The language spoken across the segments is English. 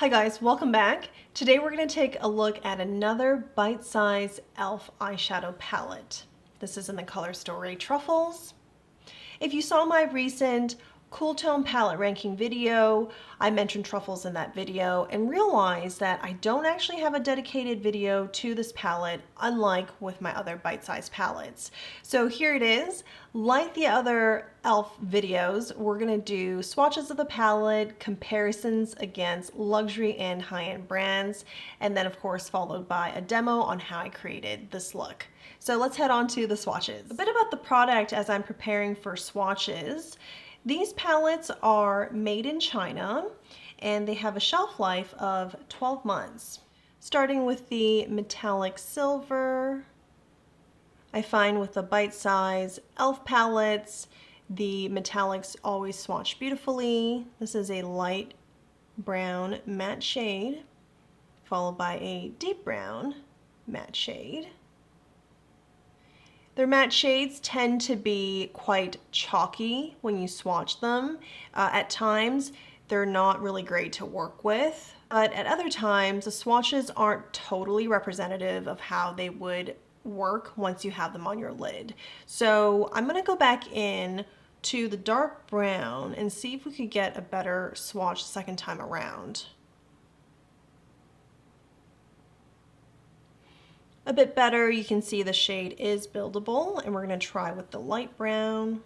Hi guys, welcome back. Today we're going to take a look at another bite-sized e.l.f. eyeshadow palette. This is in the color story Truffles. If you saw my recent cool tone palette ranking video, I mentioned Truffles in that video and realized that I don't actually have a dedicated video to this palette, unlike with my other bite-sized palettes. So here it is. Like the other e.l.f. videos, we're going to do swatches of the palette, comparisons against luxury and high-end brands, and then of course followed by a demo on how I created this look. So let's head on to the swatches. A bit about the product as I'm preparing for swatches. These palettes are made in China and they have a shelf life of 12 months. Starting with the metallic silver, I find with the bite-size e.l.f. palettes, the metallics always swatch beautifully. This is a light brown matte shade, followed by a deep brown matte shade. Their matte shades tend to be quite chalky when you swatch them. At times, they're not really great to work with, but at other times, the swatches aren't totally representative of how they would work once you have them on your lid. So I'm gonna go back in to the dark brown and see if we could get a better swatch the second time around. A bit better, you can see the shade is buildable, and we're going to try with the light brown.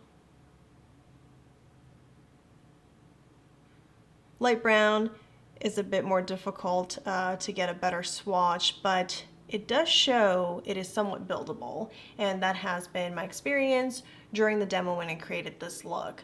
Light brown is a bit more difficult to get a better swatch, but it does show it is somewhat buildable, and that has been my experience during the demo when I created this look.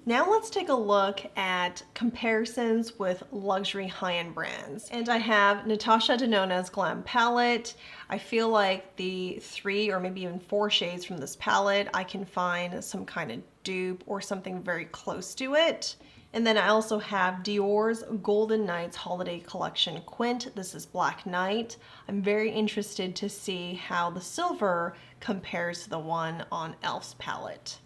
Now let's take a look at comparisons with luxury high-end brands. And I have Natasha Denona's Glam palette. I feel like the 3 or maybe even 4 shades from this palette, I can find some kind of dupe or something very close to it. And then I also have Dior's Golden Nights Holiday Collection Quint. This is Black Night. I'm very interested to see how the silver compares to the one on e.l.f.'s palette.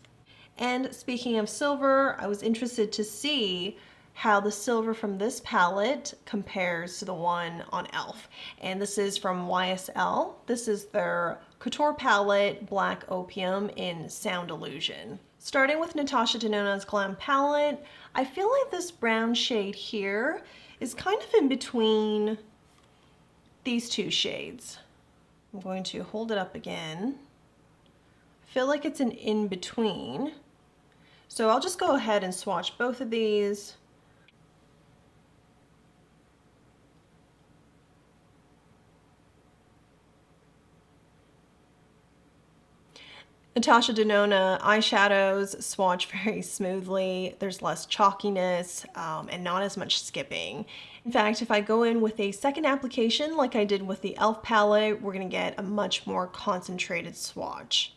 And speaking of silver, I was interested to see how the silver from this palette compares to the one on e.l.f. And this is from YSL. This is their Couture palette, Black Opium in Sound Illusion. Starting with Natasha Denona's Glam palette, I feel like this brown shade here is kind of in between these two shades. I'm going to hold it up again. I feel like it's an in-between. So I'll just go ahead and swatch both of these. Natasha Denona eyeshadows swatch very smoothly. There's less chalkiness and not as much skipping. In fact, if I go in with a second application like I did with the e.l.f. palette, we're going to get a much more concentrated swatch.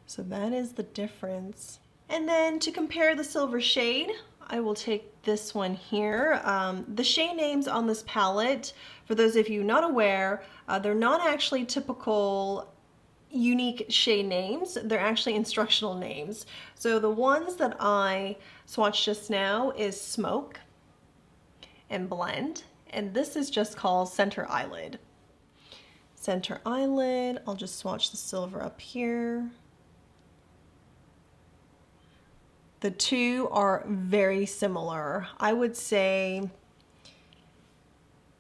So that is the difference. And then to compare the silver shade, I will take this one here. The shade names on this palette, for those of you not aware, they're not actually typical unique shade names. They're actually instructional names. So the ones that I swatched just now is Smoke and Blend, and this is just called Center Eyelid. Center Eyelid, I'll just swatch the silver up here. The two are very similar. I would say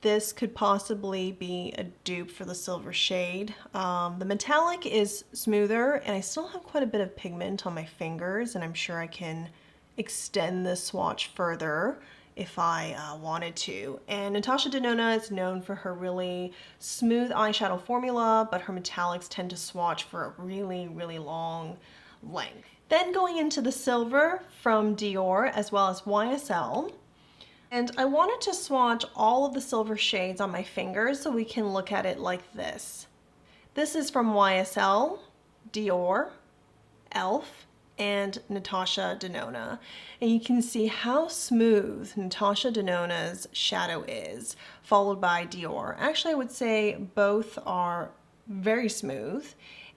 this could possibly be a dupe for the silver shade. The metallic is smoother, and I still have quite a bit of pigment on my fingers, and I'm sure I can extend this swatch further if I wanted to. And Natasha Denona is known for her really smooth eyeshadow formula, but her metallics tend to swatch for a really, really long length. Then going into the silver from Dior as well as YSL. And I wanted to swatch all of the silver shades on my fingers so we can look at it like this. This is from YSL, Dior, e.l.f., and Natasha Denona. And you can see how smooth Natasha Denona's shadow is, followed by Dior. Actually, I would say both are very smooth.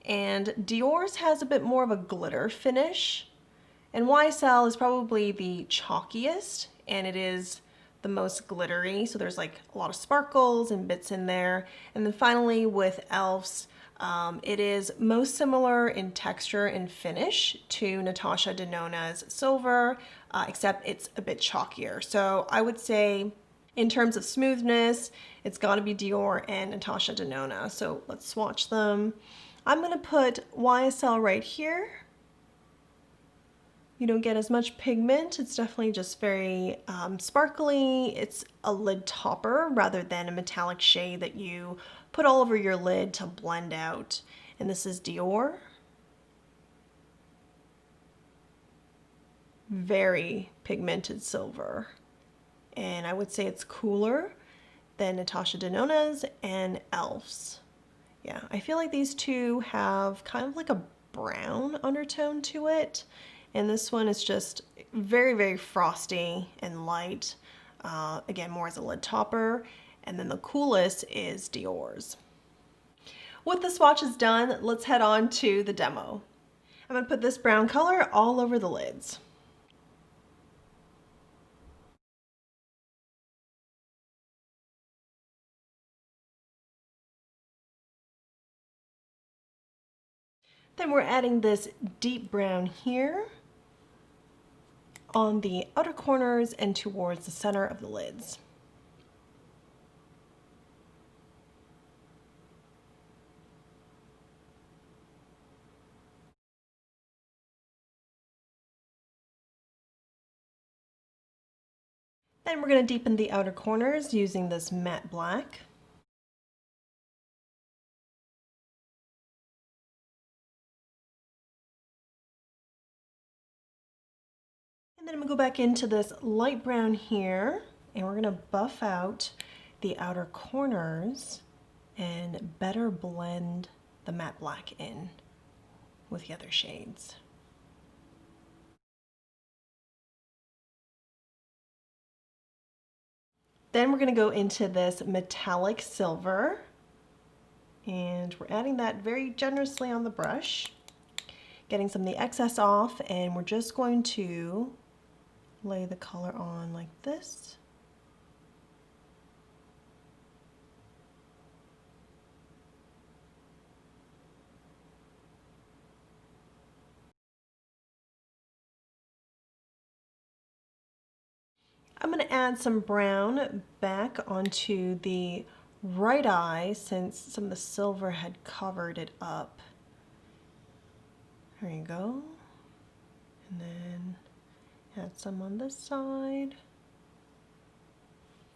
and Dior's has a bit more of a glitter finish. And YSL is probably the chalkiest, and it is the most glittery. So there's like a lot of sparkles and bits in there. And then finally with e.l.f.'s, it is most similar in texture and finish to Natasha Denona's Silver, except it's a bit chalkier. So I would say in terms of smoothness, it's got to be Dior and Natasha Denona. So let's swatch them. I'm going to put YSL right here. You don't get as much pigment. It's definitely just very sparkly. It's a lid topper rather than a metallic shade that you put all over your lid to blend out. And this is Dior. Very pigmented silver. And I would say it's cooler than Natasha Denona's and e.l.f.'s. Yeah, I feel like these two have kind of like a brown undertone to it. And this one is just very, very frosty and light. Again, more as a lid topper. And then the coolest is Dior's. With the swatches done, let's head on to the demo. I'm gonna put this brown color all over the lids. Then we're adding this deep brown here on the outer corners and towards the center of the lids. Then we're going to deepen the outer corners using this matte black. And then I'm going to go back into this light brown here, and we're going to buff out the outer corners and better blend the matte black in with the other shades. Then we're going to go into this metallic silver, and we're adding that very generously on the brush, getting some of the excess off, and we're just going to lay the color on like this. I'm going to add some brown back onto the right eye since some of the silver had covered it up. There you go. And then add some on this side.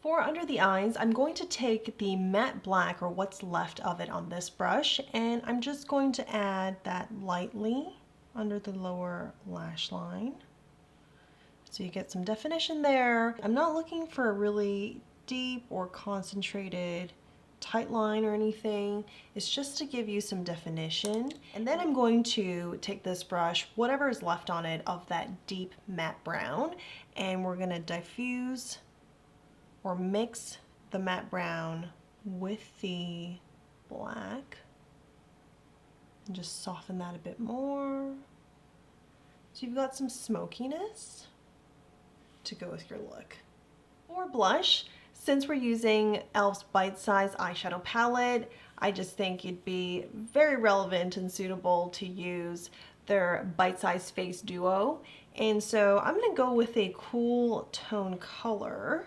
For under the eyes, I'm going to take the matte black, or what's left of it on this brush, and I'm just going to add that lightly under the lower lash line. So you get some definition there. I'm not looking for a really deep or concentrated tight line or anything. It's just to give you some definition. And then I'm going to take this brush, whatever is left on it of that deep matte brown, and we're gonna diffuse or mix the matte brown with the black and just soften that a bit more. So you've got some smokiness to go with your look. For blush, since we're using e.l.f.'s Bite Size eyeshadow palette, I just think it'd be very relevant and suitable to use their Bite Size Face Duo. And so I'm gonna go with a cool tone color.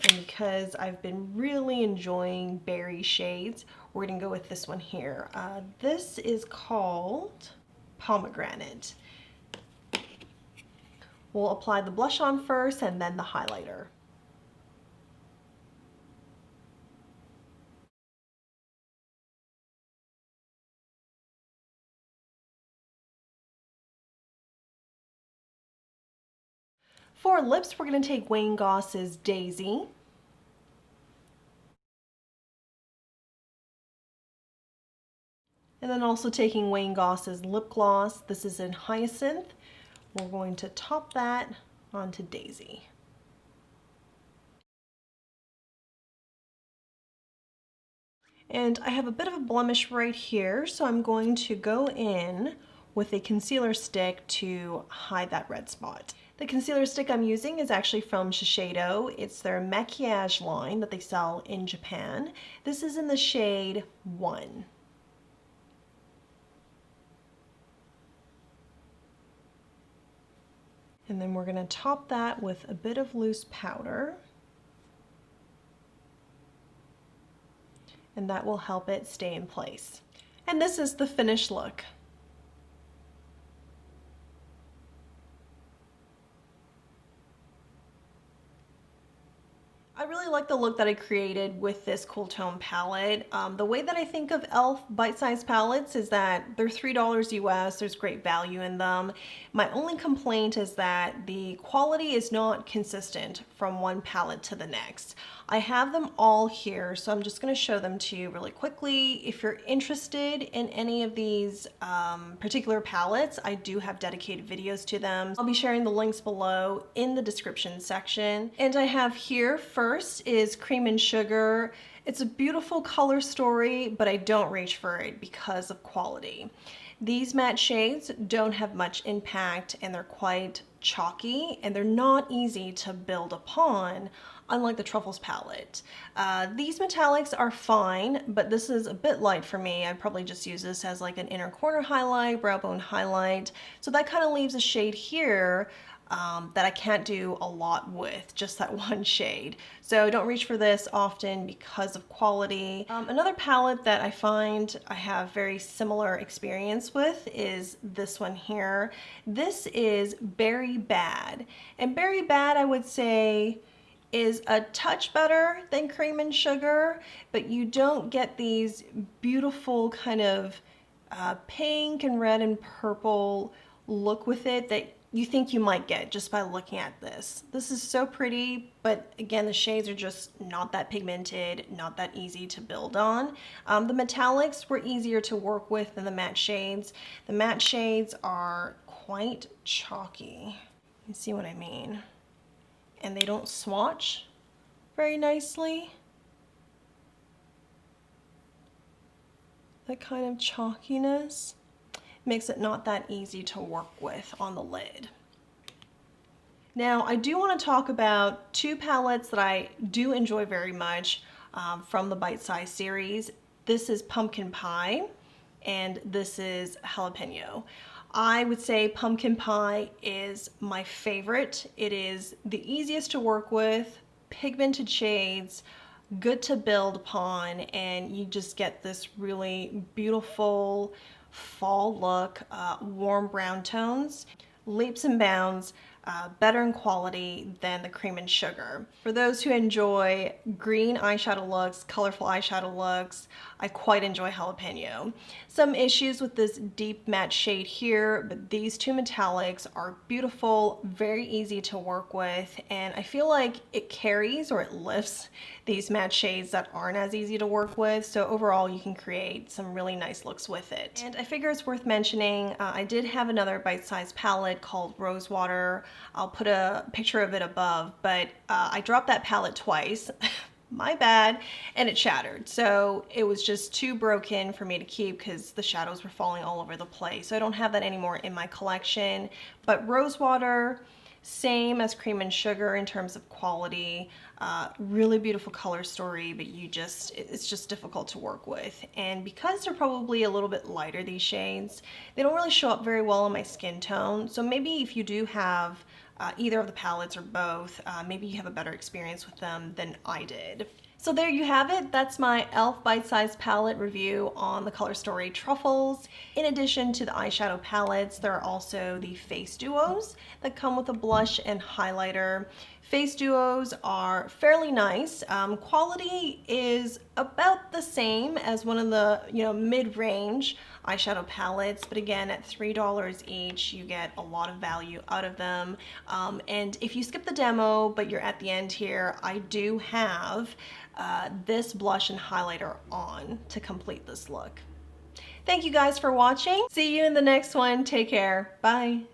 And because I've been really enjoying berry shades, we're gonna go with this one here. This is called Pomegranate. We'll apply the blush on first and then the highlighter. For lips, we're going to take Wayne Goss's Daisy. And then also taking Wayne Goss's lip gloss. This is in Hyacinth. We're going to top that onto Daisy. And I have a bit of a blemish right here, so I'm going to go in with a concealer stick to hide that red spot. The concealer stick I'm using is actually from Shiseido. It's their maquillage line that they sell in Japan. This is in the shade 1. And then we're going to top that with a bit of loose powder. And that will help it stay in place. And this is the finished look. I really like the look that I created with this cool tone palette. The way that I think of e.l.f. bite-sized palettes is that they're $3 US, there's great value in them. My only complaint is that the quality is not consistent from one palette to the next. I have them all here, so I'm just going to show them to you really quickly. If you're interested in any of these particular palettes, I do have dedicated videos to them. I'll be sharing the links below in the description section. And I have here first is Cream and Sugar. It's a beautiful color story, but I don't reach for it because of quality. These matte shades don't have much impact and they're quite chalky and they're not easy to build upon, unlike the Truffles palette. These metallics are fine, but this is a bit light for me. I'd probably just use this as like an inner corner highlight, brow bone highlight. So that kind of leaves a shade here that I can't do a lot with, just that one shade. So don't reach for this often because of quality. Another palette that I find I have very similar experience with is this one here. This is Berry Bad. And Berry Bad, I would say, is a touch better than Cream and Sugar, but you don't get these beautiful kind of pink and red and purple look with it that you think you might get just by looking at this. This is so pretty, but again, the shades are just not that pigmented, not that easy to build on. The metallics were easier to work with than the matte shades. The matte shades are quite chalky. You see what I mean? And they don't swatch very nicely. That kind of chalkiness makes it not that easy to work with on the lid. Now, I do want to talk about two palettes that I do enjoy very much from the Bite Size series. This is Pumpkin Pie and this is Jalapeno. I would say Pumpkin Pie is my favorite. It is the easiest to work with, pigmented shades, good to build upon, and you just get this really beautiful fall look, warm brown tones, leaps and bounds, better in quality than the Cream and Sugar. For those who enjoy green eyeshadow looks, colorful eyeshadow looks, I quite enjoy Jalapeno. Some issues with this deep matte shade here, but these two metallics are beautiful, very easy to work with, and I feel like it carries or it lifts these matte shades that aren't as easy to work with, so overall you can create some really nice looks with it. And I figure it's worth mentioning, I did have another bite-sized palette called Rosewater. I'll put a picture of it above, but I dropped that palette twice. My bad, and it shattered. So it was just too broken for me to keep because the shadows were falling all over the place. So I don't have that anymore in my collection. But Rosewater, same as Cream and Sugar in terms of quality. Really beautiful color story, but it's just difficult to work with. And because they're probably a little bit lighter, these shades, they don't really show up very well on my skin tone. So maybe if you do have either of the palettes or both, maybe you have a better experience with them than I did. So there you have it. That's my e.l.f. bite-sized palette review on the Color Story Truffles. In addition to the eyeshadow palettes, there are also the face duos that come with a blush and highlighter. Face duos are fairly nice. Quality is about the same as one of the mid-range eyeshadow palettes, but again, at $3 each, you get a lot of value out of them. And if you skip the demo, but you're at the end here, I do have this blush and highlighter on to complete this look. Thank you guys for watching. See you in the next one. Take care. Bye.